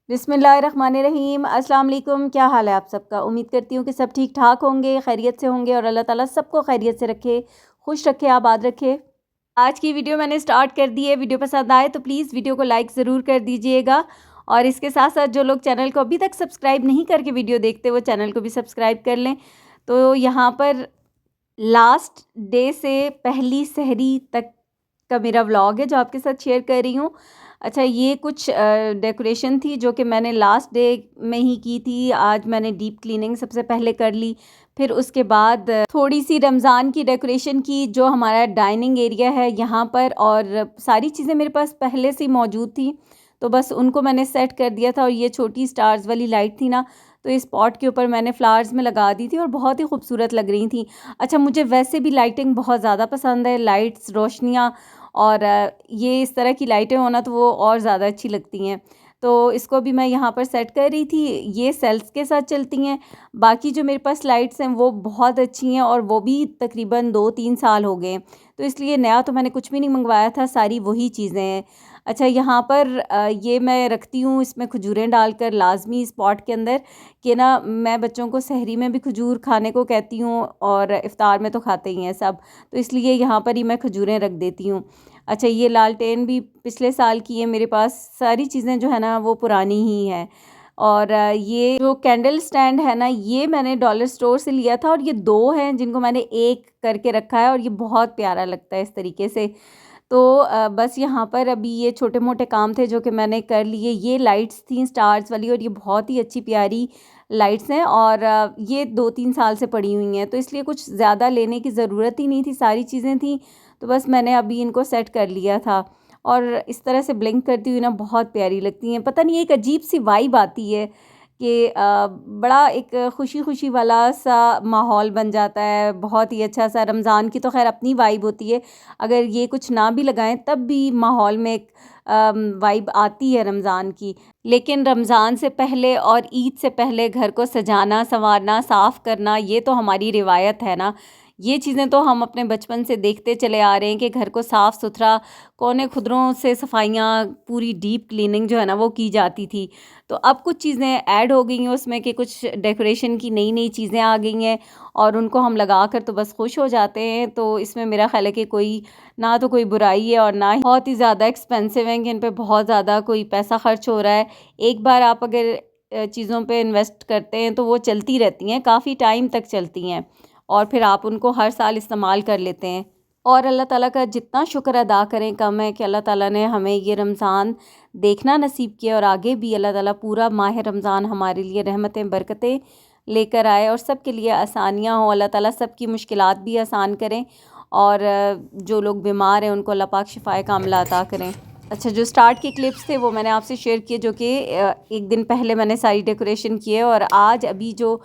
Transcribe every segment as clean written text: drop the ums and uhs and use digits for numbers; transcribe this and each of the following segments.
बिस्मिल्लाहिर्रहमानिर्रहीम। अस्सलाम वालेकुम। क्या हाल है आप सबका? उम्मीद करती हूँ कि सब ठीक ठाक होंगे, खैरियत से होंगे और अल्लाह ताला सबको खैरियत से रखे, खुश रखे, आबाद रखे। आज की वीडियो मैंने स्टार्ट कर दी है। वीडियो पसंद आए तो प्लीज़ वीडियो को लाइक ज़रूर कर दीजिएगा और इसके साथ साथ जो लोग चैनल को अभी तक सब्सक्राइब नहीं करके वीडियो देखते वो चैनल को भी सब्सक्राइब कर लें। तो यहाँ पर लास्ट डे से पहली सहरी तक का मेरा व्लॉग है जो आपके साथ शेयर कर रही हूँ। अच्छा, ये कुछ डेकोरेशन थी जो कि मैंने लास्ट डे में ही की थी। आज मैंने डीप क्लीनिंग सबसे पहले कर ली, फिर उसके बाद थोड़ी सी रमज़ान की डेकोरेशन की जो हमारा डाइनिंग एरिया है यहाँ पर, और सारी चीज़ें मेरे पास पहले से ही मौजूद थी तो बस उनको मैंने सेट कर दिया था। और ये छोटी स्टार्स वाली लाइट थी ना, तो इस पॉट के ऊपर मैंने फ्लावर्स में लगा दी थी और बहुत ही खूबसूरत लग रही थी। अच्छा, मुझे वैसे भी लाइटिंग बहुत ज़्यादा पसंद है, लाइट्स, रोशनियाँ, और ये इस तरह की लाइटें होना तो वो और ज़्यादा अच्छी लगती हैं। तो इसको भी मैं यहाँ पर सेट कर रही थी। ये सेल्स के साथ चलती हैं। बाकी जो मेरे पास लाइट्स हैं वो बहुत अच्छी हैं और वो भी तकरीबन 2-3 साल हो गए हैं, तो इसलिए नया तो मैंने कुछ भी नहीं मंगवाया था, सारी वही चीज़ें हैं। अच्छा, यहाँ पर ये मैं रखती हूँ इसमें खजूरें डालकर लाजमी इस पॉट के अंदर, कि ना मैं बच्चों को सहरी में भी खजूर खाने को कहती हूँ और इफ़्तार में तो खाते ही हैं सब, तो इसलिए यहाँ पर ही मैं खजूरें रख देती हूँ। अच्छा, ये लालटेन भी पिछले साल की है मेरे पास, सारी चीज़ें जो है ना वो पुरानी ही हैं। और ये जो कैंडल स्टैंड है ना, ये मैंने डॉलर स्टोर से लिया था और ये 2 हैं जिनको मैंने एक करके रखा है और ये बहुत प्यारा लगता है इस तरीके से। तो बस यहाँ पर अभी ये छोटे मोटे काम थे जो कि मैंने कर लिए। ये लाइट्स थी स्टार्स वाली और ये बहुत ही अच्छी प्यारी लाइट्स हैं और ये 2-3 साल से पड़ी हुई हैं, तो इसलिए कुछ ज़्यादा लेने की ज़रूरत ही नहीं थी, सारी चीज़ें थी तो बस मैंने अभी इनको सेट कर लिया था। और इस तरह से ब्लिंक करती हुई ना बहुत प्यारी लगती हैं। पता नहीं एक अजीब सी वाइब आती है कि बड़ा एक खुशी खुशी वाला सा माहौल बन जाता है, बहुत ही अच्छा सा। रमज़ान की तो खैर अपनी वाइब होती है, अगर ये कुछ ना भी लगाएं तब भी माहौल में एक वाइब आती है रमज़ान की। लेकिन रमज़ान से पहले और ईद से पहले घर को सजाना, संवारना, साफ़ करना, ये तो हमारी रिवायत है ना। ये चीज़ें तो हम अपने बचपन से देखते चले आ रहे हैं कि घर को साफ़ सुथरा, कोने खुदरों से सफाइयाँ, पूरी डीप क्लीनिंग जो है ना वो की जाती थी। तो अब कुछ चीज़ें ऐड हो गई हैं उसमें कि कुछ डेकोरेशन की नई नई चीज़ें आ गई हैं और उनको हम लगा कर तो बस खुश हो जाते हैं। तो इसमें मेरा ख्याल है कि कोई ना तो कोई बुराई है और ना ही बहुत ही ज़्यादा एक्सपेंसिव हैं कि इन पे बहुत ज़्यादा कोई पैसा खर्च हो रहा है। एक बार आप अगर चीज़ों पे इन्वेस्ट करते हैं तो वो चलती रहती हैं, काफ़ी टाइम तक चलती हैं और फिर आप उनको हर साल इस्तेमाल कर लेते हैं। और अल्लाह ताला का जितना शुक्र अदा करें कम है कि अल्लाह ताला ने हमें ये रमज़ान देखना नसीब किया और आगे भी अल्लाह ताला पूरा माह रमज़ान हमारे लिए रहमतें, बरकतें लेकर आए और सब के लिए आसानियाँ हों। अल्लाह ताला सब की मुश्किलात भी आसान करें और जो लोग बीमार हैं उनको अल्लाह पाक शिफ़ाए कामिला अता करें। अच्छा, जो स्टार्ट के क्लिप्स थे वो मैंने आपसे शेयर किए, जो कि एक दिन पहले मैंने सारी डेकोरेशन की है और आज अभी जो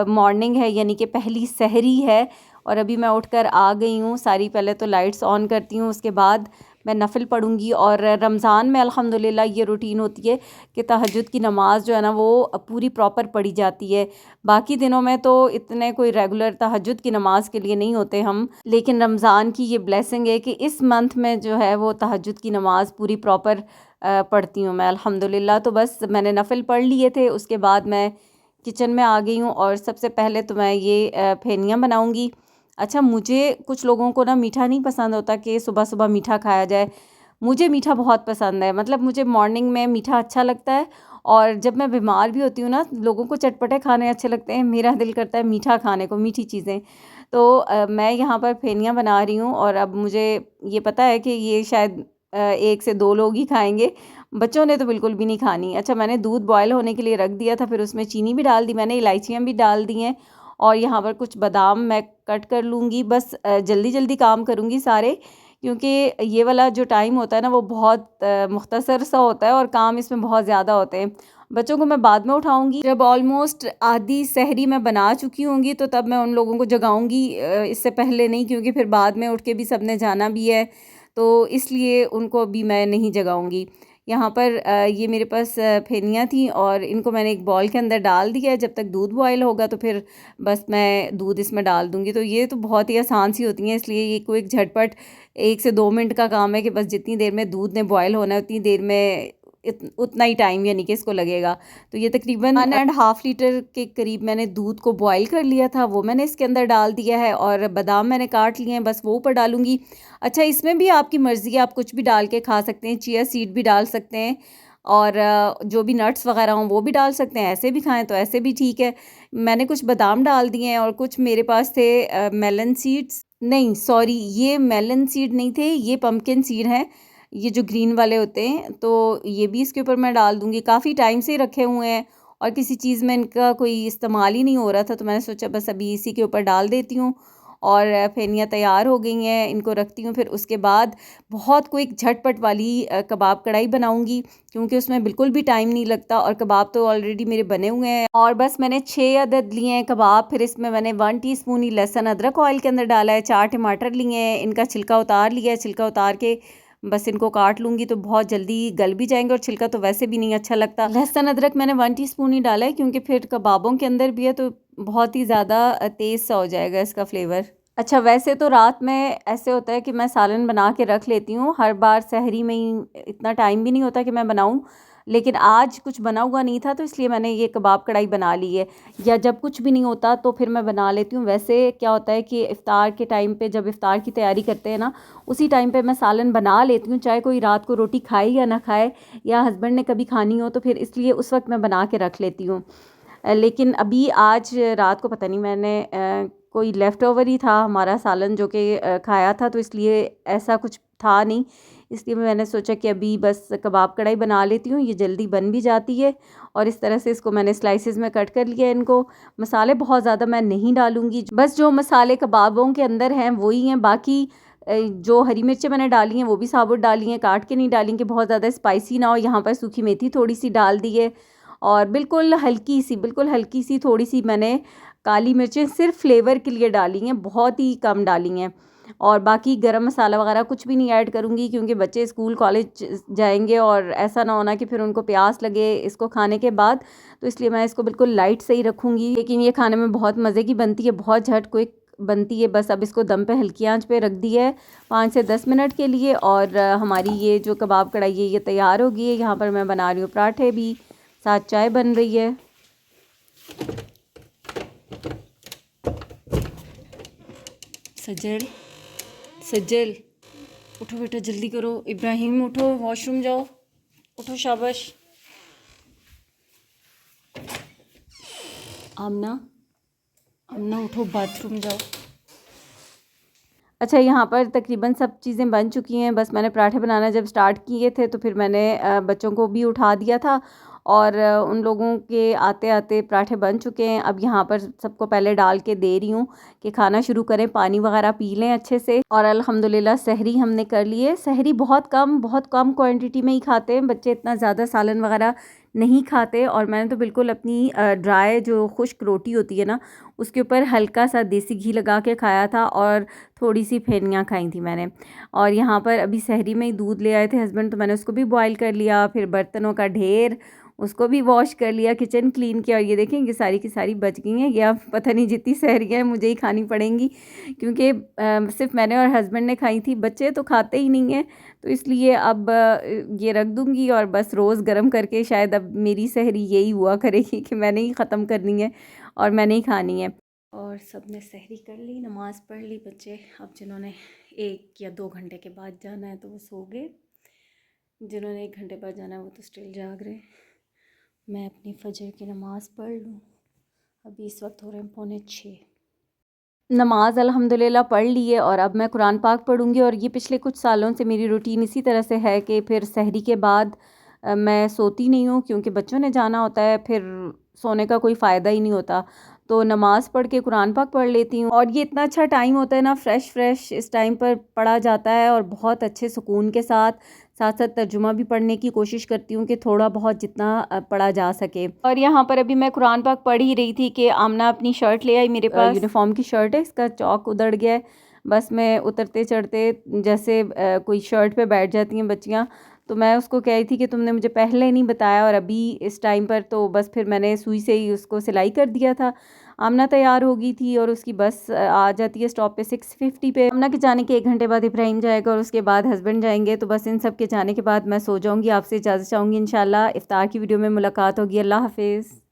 मॉर्निंग है यानी कि पहली सहरी है और अभी मैं उठकर आ गई हूँ। सारी पहले तो लाइट्स ऑन करती हूँ, उसके बाद मैं नफ़िल पढ़ूँगी। और रमज़ान में अल्हम्दुलिल्लाह ये रूटीन होती है कि तहज्जुद की नमाज़ जो है ना वो पूरी प्रॉपर पढ़ी जाती है। बाकी दिनों में तो इतने कोई रेगुलर तहज्जुद की नमाज़ के लिए नहीं होते हम, लेकिन रमज़ान की ये ब्लेसिंग है कि इस मंथ में जो है वो तहज्जुद की नमाज़ पूरी प्रॉपर पढ़ती हूँ मैं अल्हम्दुलिल्लाह। तो बस मैंने नफ़िल पढ़ लिए थे, उसके बाद मैं किचन में आ गई हूँ और सबसे पहले तो मैं ये फेनियाँ बनाऊँगी। अच्छा, मुझे कुछ लोगों को ना मीठा नहीं पसंद होता कि सुबह सुबह मीठा खाया जाए, मुझे मीठा बहुत पसंद है। मतलब मुझे मॉर्निंग में मीठा अच्छा लगता है और जब मैं बीमार भी होती हूँ ना, लोगों को चटपटे खाने अच्छे लगते हैं, मेरा दिल करता है मीठा खाने को, मीठी चीज़ें। तो मैं यहाँ पर फेनियाँ बना रही हूँ और अब मुझे ये पता है कि ये शायद 1 से 2 लोग ही खाएँगे, बच्चों ने तो बिल्कुल भी नहीं खानी। अच्छा, मैंने दूध बॉयल होने के लिए रख दिया था, फिर उसमें चीनी भी डाल दी मैंने, इलायचियाँ भी डाल दी हैं और यहाँ पर कुछ बादाम मैं कट कर लूँगी। बस जल्दी जल्दी काम करूँगी सारे, क्योंकि ये वाला जो टाइम होता है ना वो बहुत मुख्तसर सा होता है और काम इसमें बहुत ज़्यादा होते हैं। बच्चों को मैं बाद में उठाऊँगी, जब ऑलमोस्ट आधी सहरी मैं बना चुकी होंगी तो तब मैं उन लोगों को जगाऊँगी, इससे पहले नहीं, क्योंकि फिर बाद में उठ के भी सबने जाना भी है, तो इसलिए उनको अभी मैं नहीं जगाऊँगी। यहाँ पर ये मेरे पास फेनियाँ थी और इनको मैंने एक बॉल के अंदर डाल दिया है। जब तक दूध बॉयल होगा तो फिर बस मैं दूध इसमें डाल दूँगी। तो ये तो बहुत ही आसान सी होती हैं, इसलिए ये कोई झटपट 1 से 2 मिनट का काम है कि बस जितनी देर में दूध ने बॉयल होना है उतनी देर में उतना ही टाइम यानी कि इसको लगेगा। तो ये तकरीबन 1.5 लीटर के करीब मैंने दूध को बॉईल कर लिया था, वो मैंने इसके अंदर डाल दिया है और बादाम मैंने काट लिए हैं, बस वो ऊपर डालूँगी। अच्छा, इसमें भी आपकी मर्ज़ी है, आप कुछ भी डाल के खा सकते हैं, चिया सीड भी डाल सकते हैं और जो भी नट्स वगैरह हों वो भी डाल सकते हैं, ऐसे भी खाएं तो ऐसे भी ठीक है। मैंने कुछ बादाम डाल दिए हैं और कुछ मेरे पास थे मेलन सीड्स, नहीं सॉरी, ये मेलन सीड नहीं थे, ये पम्पकिन सीड हैं, ये जो ग्रीन वाले होते हैं, तो ये भी इसके ऊपर मैं डाल दूँगी। काफ़ी टाइम से रखे हुए हैं और किसी चीज़ में इनका कोई इस्तेमाल ही नहीं हो रहा था, तो मैंने सोचा बस अभी इसी के ऊपर डाल देती हूँ और फेनियाँ तैयार हो गई हैं, इनको रखती हूँ। फिर उसके बाद बहुत क्विक झटपट वाली कबाब कढ़ाई बनाऊँगी, क्योंकि उसमें बिल्कुल भी टाइम नहीं लगता और कबाब तो ऑलरेडी मेरे बने हुए हैं। और बस मैंने 6 अदद लिए हैं कबाब। फिर इसमें मैंने 1 टीस्पून ही लहसुन अदरक ऑयल के अंदर डाला है, 4 टमाटर लिए हैं, इनका छिलका उतार लिया है। छिलका उतार के बस इनको काट लूँगी तो बहुत जल्दी गल भी जाएंगे और छिलका तो वैसे भी नहीं अच्छा लगता। लहसुन अदरक मैंने 1 टीस्पून ही डाला है, क्योंकि फिर कबाबों के अंदर भी है तो बहुत ही ज़्यादा तेज़ सा हो जाएगा इसका फ्लेवर। अच्छा, वैसे तो रात में ऐसे होता है कि मैं सालन बना के रख लेती हूँ, हर बार सहरी में ही इतना टाइम भी नहीं होता कि मैं बनाऊँ, लेकिन आज कुछ बना हुआ नहीं था तो इसलिए मैंने ये कबाब कढ़ाई बना ली है। या जब कुछ भी नहीं होता तो फिर मैं बना लेती हूँ। वैसे क्या होता है कि इफ़्तार के टाइम पे, जब इफ़्तार की तैयारी करते हैं ना, उसी टाइम पे मैं सालन बना लेती हूँ, चाहे कोई रात को रोटी खाए या ना खाए, या हस्बैंड ने कभी खानी हो तो फिर इसलिए उस वक्त मैं बना के रख लेती हूँ। लेकिन अभी आज रात को पता नहीं, मैंने कोई लेफ़्ट ओवर ही था हमारा सालन जो कि खाया था, तो इसलिए ऐसा कुछ था नहीं, इसलिए मैंने सोचा कि अभी बस कबाब कढ़ाई बना लेती हूँ, ये जल्दी बन भी जाती है। और इस तरह से इसको मैंने स्लाइसेस में कट कर लिया है। इनको मसाले बहुत ज़्यादा मैं नहीं डालूँगी, बस जो मसाले कबाबों के अंदर हैं वही हैं। बाकी जो हरी मिर्चें मैंने डाली हैं वो भी साबुत डाली हैं, काट के नहीं डाली कि बहुत ज़्यादा स्पाइसी ना हो। यहाँ पर सूखी मेथी थोड़ी सी डाल दी है और बिल्कुल हल्की सी थोड़ी सी मैंने काली मिर्चें सिर्फ फ्लेवर के लिए डाली हैं, बहुत ही कम डाली हैं। और बाकी गरम मसाला वगैरह कुछ भी नहीं ऐड करूँगी, क्योंकि बच्चे स्कूल कॉलेज जाएंगे और ऐसा ना होना कि फिर उनको प्यास लगे इसको खाने के बाद, तो इसलिए मैं इसको बिल्कुल लाइट से ही रखूँगी। लेकिन ये खाने में बहुत मज़े की बनती है, बहुत झट क्विक बनती है। बस अब इसको दम पे हल्की आंच पे रख दी है 5 से 10 मिनट के लिए और हमारी ये जो कबाब कढ़ाई है ये तैयार हो गई है। यहाँ पर मैं बना रही हूँ पराठे भी, साथ चाय बन रही है। सजल सजल उठो बेटा, जल्दी करो। इब्राहिम उठो, वॉशरूम जाओ, उठो, शाबाश। आमना आमना उठो, बाथरूम जाओ। अच्छा, यहाँ पर तकरीबन सब चीज़ें बन चुकी हैं। बस मैंने पराठे बनाना जब स्टार्ट किए थे तो फिर मैंने बच्चों को भी उठा दिया था और उन लोगों के आते आते पराठे बन चुके हैं। अब यहाँ पर सबको पहले डाल के दे रही हूँ कि खाना शुरू करें, पानी वगैरह पी लें अच्छे से। और अल्हम्दुलिल्लाह सहरी हमने कर ली है। सहरी बहुत कम क्वांटिटी में ही खाते हैं बच्चे, इतना ज़्यादा सालन वगैरह नहीं खाते। और मैंने तो बिल्कुल अपनी ड्राई जो खुश्क रोटी होती है ना, उसके ऊपर हल्का सा देसी घी लगा के खाया था और थोड़ी सी फेनियाँ खाई थी मैंने। और यहाँ पर अभी सहरी में ही दूध ले आए थे हस्बैंड, तो मैंने उसको भी बॉईल कर लिया। फिर बर्तनों का ढेर, उसको भी वॉश कर लिया, किचन क्लीन किया। और ये देखें, ये सारी की सारी बच गई हैं। या पता नहीं जितनी सहरियाँ हैं मुझे ही खानी पड़ेंगी, क्योंकि सिर्फ मैंने और हस्बैंड ने खाई थी, बच्चे तो खाते ही नहीं हैं। तो इसलिए अब ये रख दूँगी और बस रोज़ गर्म करके, शायद अब मेरी सहरी यही हुआ करेगी कि मैंने ही ख़त्म करनी है और मैंने ही खानी है। और सब ने सहरी कर ली, नमाज़ पढ़ ली बच्चे। अब जिन्होंने 1 या 2 घंटे के बाद जाना है तो वो सो गए, जिन्होंने 1 घंटे बाद जाना है वो तो स्टिल जाग रहे। मैं अपनी फजर की नमाज़ पढ़ लूँ। अभी इस वक्त हो रहे हैं 5:45। नमाज़ अल्हम्दुलिल्लाह पढ़ ली है और अब मैं कुरान पाक पढ़ूँगी। और ये पिछले कुछ सालों से मेरी रूटीन इसी तरह से है कि फिर सहरी के बाद मैं सोती नहीं हूँ, क्योंकि बच्चों ने जाना होता है, फिर सोने का कोई फ़ायदा ही नहीं होता। तो नमाज़ पढ़ के कुरान पाक पढ़ लेती हूँ। और ये इतना अच्छा टाइम होता है ना, फ़्रेश इस टाइम पर पढ़ा जाता है और बहुत अच्छे सुकून के साथ साथ तर्जुमा भी पढ़ने की कोशिश करती हूँ कि थोड़ा बहुत जितना पढ़ा जा सके। और यहाँ पर अभी मैं कुरान पाक पढ़ ही रही थी कि आमना अपनी शर्ट ले आई मेरे पास। यूनिफॉर्म की शर्ट है, इसका चौक उधड़ गया है। बस मैं उतरते चढ़ते जैसे कोई शर्ट पे बैठ जाती हैं बच्चियाँ, तो मैं उसको कह रही थी कि तुमने मुझे पहले नहीं बताया और अभी इस टाइम पर, तो बस फिर मैंने सुई से ही उसको सिलाई कर दिया था। आमना तैयार हो गई थी और उसकी बस आ जाती है स्टॉप पे 6:50 पे। आमना के जाने के 1 घंटे बाद इब्राहिम जाएगा और उसके बाद हस्बैंड जाएंगे। तो बस इन सब के जाने के बाद मैं सो जाऊँगी, आपसे इजाज़त चाहूँगी। इंशाल्लाह इफ्तार की वीडियो में मुलाकात होगी। अल्लाह हाफिज़।